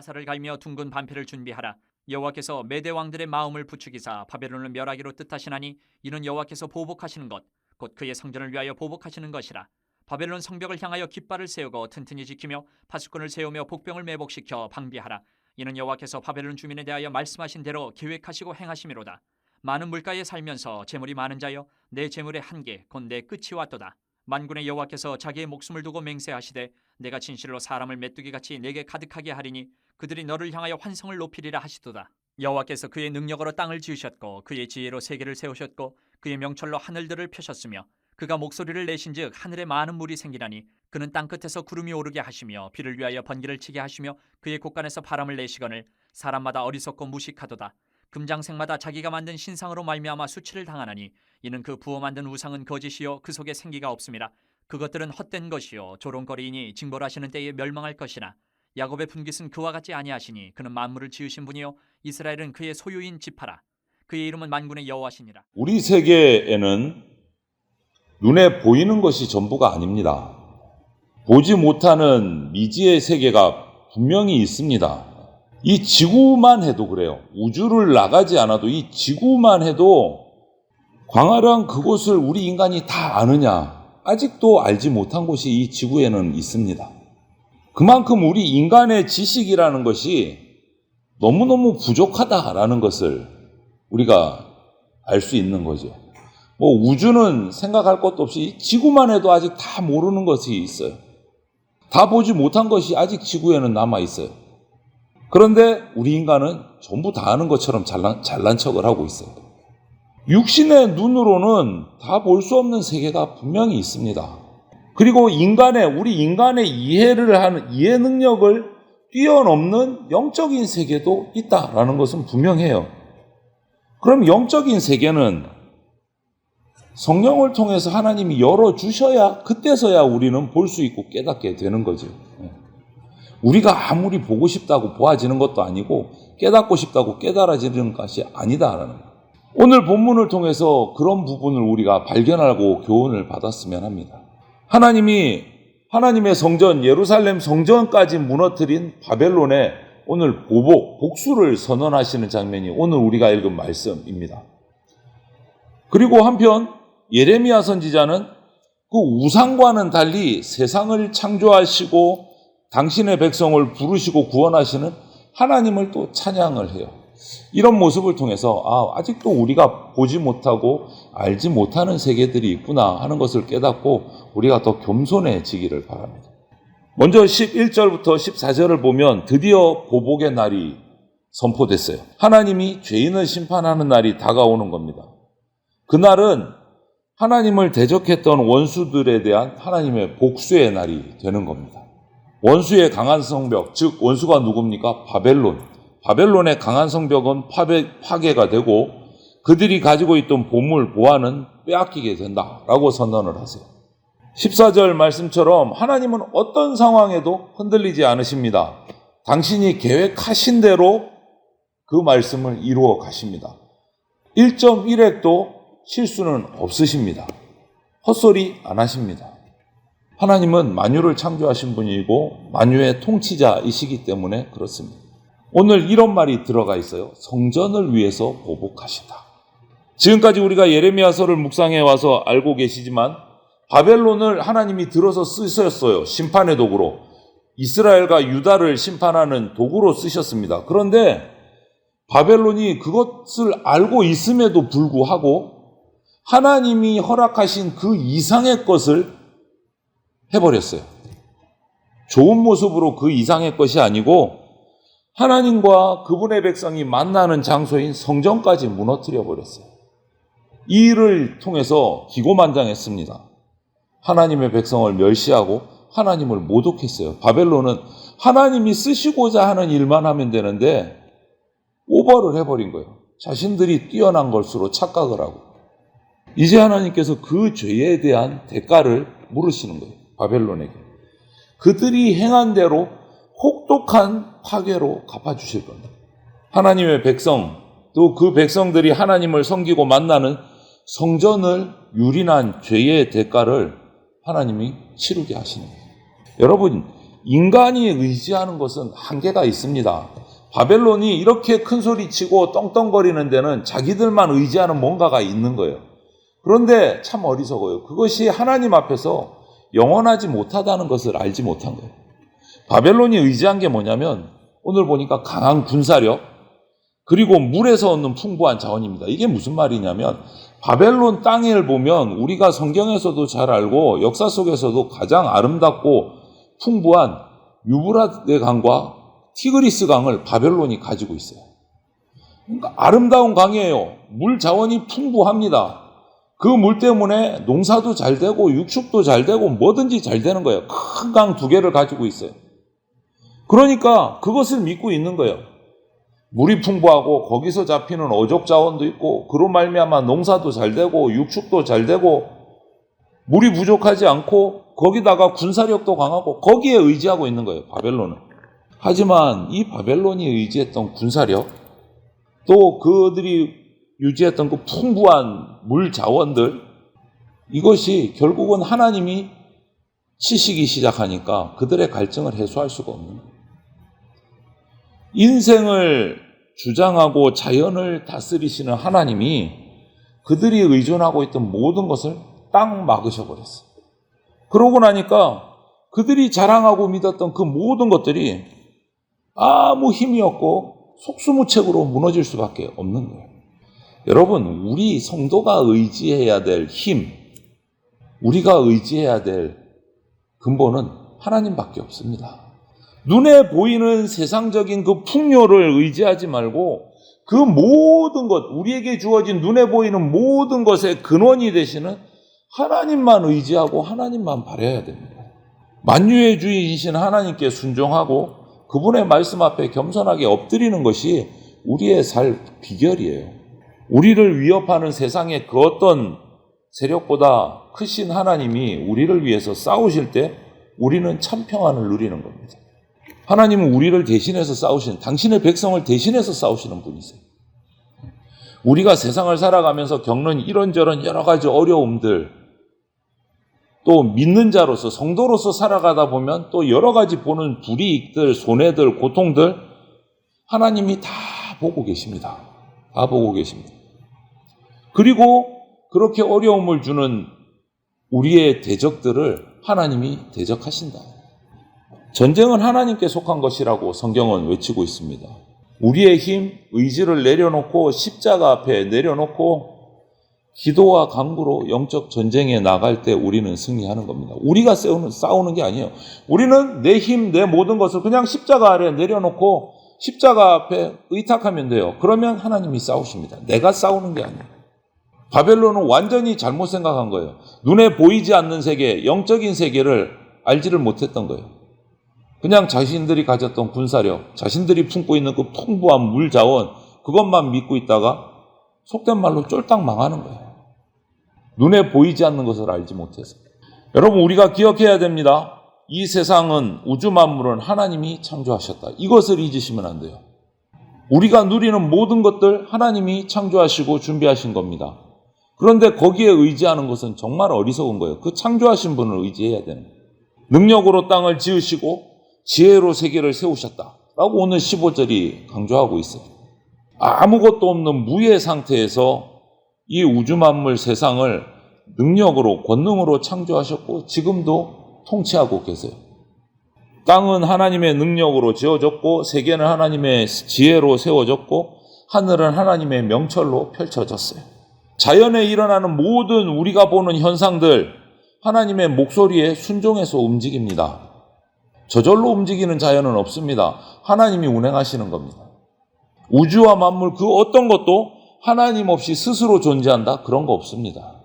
화살을 갈며 둥근 반패를 준비하라. 여호와께서 메대 왕들의 마음을 부추기사 바벨론을 멸하기로 뜻하시나니 이는 여호와께서 보복하시는 것 곧 그의 성전을 위하여 보복하시는 것이라. 바벨론 성벽을 향하여 깃발을 세우고 튼튼히 지키며 파수꾼을 세우며 복병을 매복시켜 방비하라. 이는 여호와께서 바벨론 주민에 대하여 말씀하신 대로 계획하시고 행하심이로다. 많은 물가에 살면서 재물이 많은 자여 내 재물의 한계 곧 내 끝이 왔도다. 만군의 여호와께서 자기의 목숨을 두고 맹세하시되 내가 진실로 사람을 메뚜기같이 내게 가득하게 하리니 그들이 너를 향하여 환성을 높이리라 하시도다. 여호와께서 그의 능력으로 땅을 지으셨고 그의 지혜로 세계를 세우셨고 그의 명철로 하늘들을 펴셨으며 그가 목소리를 내신즉 하늘에 많은 물이 생기나니 그는 땅끝에서 구름이 오르게 하시며 비를 위하여 번개를 치게 하시며 그의 곳간에서 바람을 내시거늘 사람마다 어리석고 무식하도다. 금장색마다 자기가 만든 신상으로 말미암아 수치를 당하나니 이는 그 부어 만든 우상은 거짓이요 그 속에 생기가 없음이라. 그것들은 헛된 것이요 조롱거리이니 징벌하시는 때에 멸망할 것이나 야곱의 분깃은 그와 같지 아니하시니 그는 만물을 지으신 분이요 이스라엘은 그의 소유인 지파라. 그의 이름은 만군의 여호와시니라. 우리 세계에는 눈에 보이는 것이 전부가 아닙니다. 보지 못하는 미지의 세계가 분명히 있습니다. 이 지구만 해도 그래요. 우주를 나가지 않아도 이 지구만 해도 광활한 그곳을 우리 인간이 다 아느냐? 아직도 알지 못한 곳이 이 지구에는 있습니다. 그만큼 우리 인간의 지식이라는 것이 너무너무 부족하다라는 것을 우리가 알 수 있는 거죠. 우주는 생각할 것도 없이 지구만 해도 아직 다 모르는 것이 있어요. 다 보지 못한 것이 아직 지구에는 남아 있어요. 그런데 우리 인간은 전부 다 아는 것처럼 잘난 척을 하고 있어요. 육신의 눈으로는 다 볼 수 없는 세계가 분명히 있습니다. 그리고 우리 인간의 이해를 하는 이해 능력을 뛰어넘는 영적인 세계도 있다라는 것은 분명해요. 그럼 영적인 세계는 성령을 통해서 하나님이 열어주셔야 그때서야 우리는 볼 수 있고 깨닫게 되는 거죠. 우리가 아무리 보고 싶다고 보아지는 것도 아니고 깨닫고 싶다고 깨달아지는 것이 아니다라는 거예요. 오늘 본문을 통해서 그런 부분을 우리가 발견하고 교훈을 받았으면 합니다. 하나님의 성전, 예루살렘 성전까지 무너뜨린 바벨론에 오늘 복수를 선언하시는 장면이 오늘 우리가 읽은 말씀입니다. 그리고 한편 예레미야 선지자는 그 우상과는 달리 세상을 창조하시고 당신의 백성을 부르시고 구원하시는 하나님을 또 찬양을 해요. 이런 모습을 통해서 아직도 우리가 보지 못하고 알지 못하는 세계들이 있구나 하는 것을 깨닫고 우리가 더 겸손해지기를 바랍니다. 먼저 11절부터 14절을 보면 드디어 보복의 날이 선포됐어요. 하나님이 죄인을 심판하는 날이 다가오는 겁니다. 그날은 하나님을 대적했던 원수들에 대한 하나님의 복수의 날이 되는 겁니다. 원수의 강한 성벽, 즉 원수가 누굽니까? 바벨론의 강한 성벽은 파괴가 되고 그들이 가지고 있던 보물, 보화는 빼앗기게 된다라고 선언을 하세요. 14절 말씀처럼 하나님은 어떤 상황에도 흔들리지 않으십니다. 당신이 계획하신 대로 그 말씀을 이루어 가십니다. 1.1획도 실수는 없으십니다. 헛소리 안 하십니다. 하나님은 만유를 창조하신 분이고 만유의 통치자이시기 때문에 그렇습니다. 오늘 이런 말이 들어가 있어요. 성전을 위해서 보복하신다. 지금까지 우리가 예레미야서를 묵상해 와서 알고 계시지만 바벨론을 하나님이 들어서 쓰셨어요. 심판의 도구로. 이스라엘과 유다를 심판하는 도구로 쓰셨습니다. 그런데 바벨론이 그것을 알고 있음에도 불구하고 하나님이 허락하신 그 이상의 것을 해버렸어요. 좋은 모습으로 그 이상의 것이 아니고 하나님과 그분의 백성이 만나는 장소인 성전까지 무너뜨려 버렸어요. 이 일을 통해서 기고만장했습니다. 하나님의 백성을 멸시하고 하나님을 모독했어요. 바벨론은 하나님이 쓰시고자 하는 일만 하면 되는데 오버를 해버린 거예요. 자신들이 뛰어난 것으로 착각을 하고 이제 하나님께서 그 죄에 대한 대가를 물으시는 거예요. 바벨론에게. 그들이 행한 대로 혹독한 파괴로 갚아주실 겁니다. 하나님의 백성, 또 그 백성들이 하나님을 섬기고 만나는 성전을 유린한 죄의 대가를 하나님이 치르게 하시는 거예요. 여러분, 인간이 의지하는 것은 한계가 있습니다. 바벨론이 이렇게 큰 소리 치고 떵떵거리는 데는 자기들만 의지하는 뭔가가 있는 거예요. 그런데 참 어리석어요. 그것이 하나님 앞에서 영원하지 못하다는 것을 알지 못한 거예요. 바벨론이 의지한 게 뭐냐면 오늘 보니까 강한 군사력 그리고 물에서 얻는 풍부한 자원입니다. 이게 무슨 말이냐면 바벨론 땅을 보면 우리가 성경에서도 잘 알고 역사 속에서도 가장 아름답고 풍부한 유브라데 강과 티그리스 강을 바벨론이 가지고 있어요. 그러니까 아름다운 강이에요. 물 자원이 풍부합니다. 그 물 때문에 농사도 잘 되고 육축도 잘 되고 뭐든지 잘 되는 거예요. 큰 강 2개를 가지고 있어요. 그러니까 그것을 믿고 있는 거예요. 물이 풍부하고 거기서 잡히는 어족 자원도 있고 그로 말미암아 농사도 잘 되고 육축도 잘 되고 물이 부족하지 않고 거기다가 군사력도 강하고 거기에 의지하고 있는 거예요. 바벨론은. 하지만 이 바벨론이 의지했던 군사력 또 그들이 유지했던 그 풍부한 물 자원들 이것이 결국은 하나님이 치시기 시작하니까 그들의 갈증을 해소할 수가 없는 거예요. 인생을 주장하고 자연을 다스리시는 하나님이 그들이 의존하고 있던 모든 것을 딱 막으셔버렸어요. 그러고 나니까 그들이 자랑하고 믿었던 그 모든 것들이 아무 힘이 없고 속수무책으로 무너질 수밖에 없는 거예요. 여러분, 우리 성도가 의지해야 될 힘, 우리가 의지해야 될 근본은 하나님밖에 없습니다. 눈에 보이는 세상적인 그 풍요를 의지하지 말고 그 모든 것, 우리에게 주어진 눈에 보이는 모든 것의 근원이 되시는 하나님만 의지하고 하나님만 바라야 됩니다. 만유의 주인이신 하나님께 순종하고 그분의 말씀 앞에 겸손하게 엎드리는 것이 우리의 살 비결이에요. 우리를 위협하는 세상의 그 어떤 세력보다 크신 하나님이 우리를 위해서 싸우실 때 우리는 참 평안을 누리는 겁니다. 하나님은 우리를 대신해서 싸우시는, 당신의 백성을 대신해서 싸우시는 분이세요. 우리가 세상을 살아가면서 겪는 이런저런 여러 가지 어려움들, 또 믿는 자로서, 성도로서 살아가다 보면 또 여러 가지 보는 불이익들, 손해들, 고통들, 하나님이 다 보고 계십니다. 다 보고 계십니다. 그리고 그렇게 어려움을 주는 우리의 대적들을 하나님이 대적하신다. 전쟁은 하나님께 속한 것이라고 성경은 외치고 있습니다. 우리의 힘, 의지를 내려놓고 십자가 앞에 내려놓고 기도와 간구로 영적 전쟁에 나갈 때 우리는 승리하는 겁니다. 우리가 싸우는 게 아니에요. 우리는 내 힘, 내 모든 것을 그냥 십자가 아래 내려놓고 십자가 앞에 의탁하면 돼요. 그러면 하나님이 싸우십니다. 내가 싸우는 게 아니에요. 바벨론은 완전히 잘못 생각한 거예요. 눈에 보이지 않는 세계, 영적인 세계를 알지를 못했던 거예요. 그냥 자신들이 가졌던 군사력, 자신들이 품고 있는 그 풍부한 물 자원, 그것만 믿고 있다가 속된 말로 쫄딱 망하는 거예요. 눈에 보이지 않는 것을 알지 못해서. 여러분, 우리가 기억해야 됩니다. 이 세상은, 우주 만물은 하나님이 창조하셨다. 이것을 잊으시면 안 돼요. 우리가 누리는 모든 것들 하나님이 창조하시고 준비하신 겁니다. 그런데 거기에 의지하는 것은 정말 어리석은 거예요. 그 창조하신 분을 의지해야 되는 거예요. 능력으로 땅을 지으시고 지혜로 세계를 세우셨다라고 오늘 15절이 강조하고 있어요. 아무것도 없는 무의 상태에서 이 우주 만물 세상을 능력으로, 권능으로 창조하셨고 지금도 통치하고 계세요. 땅은 하나님의 능력으로 지어졌고 세계는 하나님의 지혜로 세워졌고 하늘은 하나님의 명철로 펼쳐졌어요. 자연에 일어나는 모든 우리가 보는 현상들 하나님의 목소리에 순종해서 움직입니다. 저절로 움직이는 자연은 없습니다. 하나님이 운행하시는 겁니다. 우주와 만물 그 어떤 것도 하나님 없이 스스로 존재한다? 그런 거 없습니다.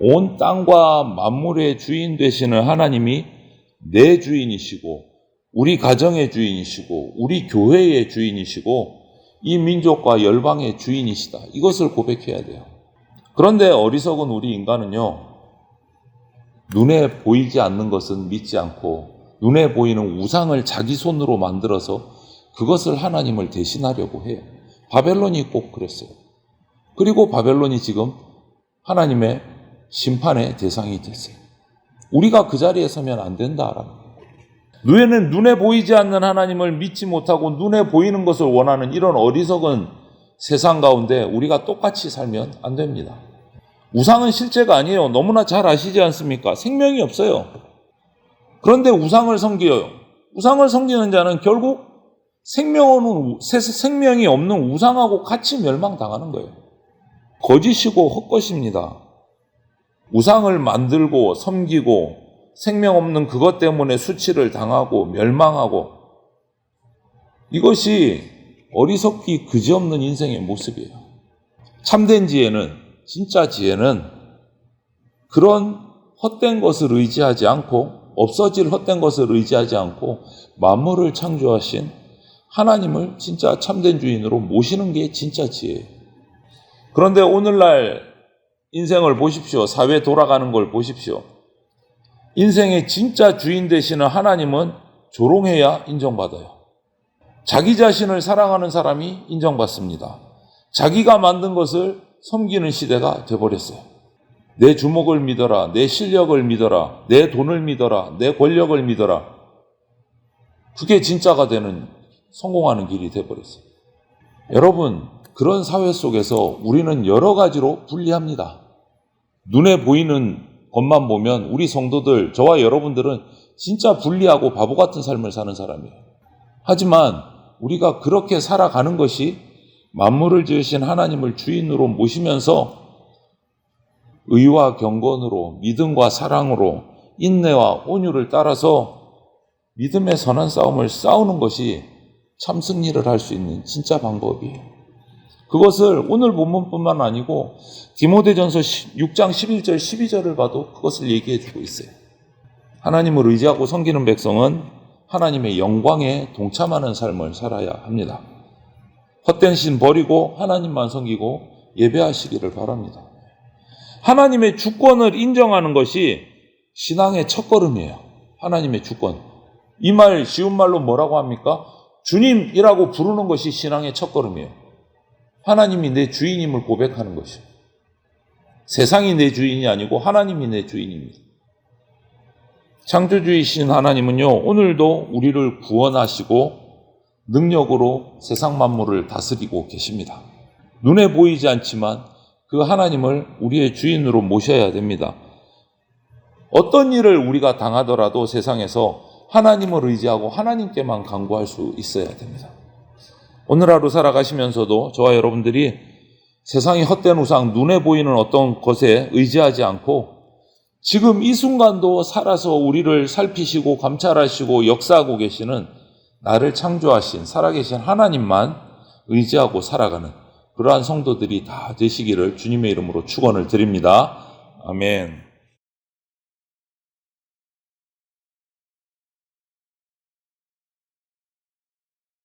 온 땅과 만물의 주인 되시는 하나님이 내 주인이시고 우리 가정의 주인이시고 우리 교회의 주인이시고 이 민족과 열방의 주인이시다. 이것을 고백해야 돼요. 그런데 어리석은 우리 인간은요, 눈에 보이지 않는 것은 믿지 않고 눈에 보이는 우상을 자기 손으로 만들어서 그것을 하나님을 대신하려고 해요. 바벨론이 꼭 그랬어요. 그리고 바벨론이 지금 하나님의 심판의 대상이 됐어요. 우리가 그 자리에 서면 안 된다라는 거예요. 눈에 보이지 않는 하나님을 믿지 못하고 눈에 보이는 것을 원하는 이런 어리석은 세상 가운데 우리가 똑같이 살면 안 됩니다. 우상은 실제가 아니에요. 너무나 잘 아시지 않습니까? 생명이 없어요. 그런데 우상을 섬겨요. 우상을 섬기는 자는 결국 생명이 없는 우상하고 같이 멸망당하는 거예요. 거짓이고 헛것입니다. 우상을 만들고 섬기고 생명 없는 그것 때문에 수치를 당하고 멸망하고, 이것이 어리석기 그지없는 인생의 모습이에요. 참된 지혜는, 진짜 지혜는 그런 헛된 것을 의지하지 않고, 없어질 헛된 것을 의지하지 않고 만물을 창조하신 하나님을 진짜 참된 주인으로 모시는 게 진짜 지혜예요. 그런데 오늘날 인생을 보십시오. 사회 돌아가는 걸 보십시오. 인생의 진짜 주인 되시는 하나님은 조롱해야 인정받아요. 자기 자신을 사랑하는 사람이 인정받습니다. 자기가 만든 것을 섬기는 시대가 돼버렸어요. 내 주먹을 믿어라, 내 실력을 믿어라, 내 돈을 믿어라, 내 권력을 믿어라. 그게 진짜가 되는, 성공하는 길이 돼버렸어요. 여러분, 그런 사회 속에서 우리는 여러 가지로 불리합니다. 눈에 보이는 것만 보면 우리 성도들, 저와 여러분들은 진짜 불리하고 바보 같은 삶을 사는 사람이에요. 하지만 우리가 그렇게 살아가는 것이 만물을 지으신 하나님을 주인으로 모시면서 의와 경건으로, 믿음과 사랑으로, 인내와 온유를 따라서 믿음의 선한 싸움을 싸우는 것이 참 승리를 할 수 있는 진짜 방법이에요. 그것을 오늘 본문뿐만 아니고 디모데전서 6장 11절 12절을 봐도 그것을 얘기해 주고 있어요. 하나님을 의지하고 섬기는 백성은 하나님의 영광에 동참하는 삶을 살아야 합니다. 헛된 신 버리고 하나님만 섬기고 예배하시기를 바랍니다. 하나님의 주권을 인정하는 것이 신앙의 첫걸음이에요. 하나님의 주권. 이 말 쉬운 말로 뭐라고 합니까? 주님이라고 부르는 것이 신앙의 첫걸음이에요. 하나님이 내 주인임을 고백하는 것이요. 세상이 내 주인이 아니고 하나님이 내 주인입니다. 창조주이신 하나님은요, 오늘도 우리를 구원하시고 능력으로 세상 만물을 다스리고 계십니다. 눈에 보이지 않지만 그 하나님을 우리의 주인으로 모셔야 됩니다. 어떤 일을 우리가 당하더라도 세상에서 하나님을 의지하고 하나님께만 간구할 수 있어야 됩니다. 오늘 하루 살아가시면서도 저와 여러분들이 세상의 헛된 우상, 눈에 보이는 어떤 것에 의지하지 않고 지금 이 순간도 살아서 우리를 살피시고 감찰하시고 역사하고 계시는 나를 창조하신 살아계신 하나님만 의지하고 살아가는 그러한 성도들이 다 되시기를 주님의 이름으로 축원을 드립니다. 아멘.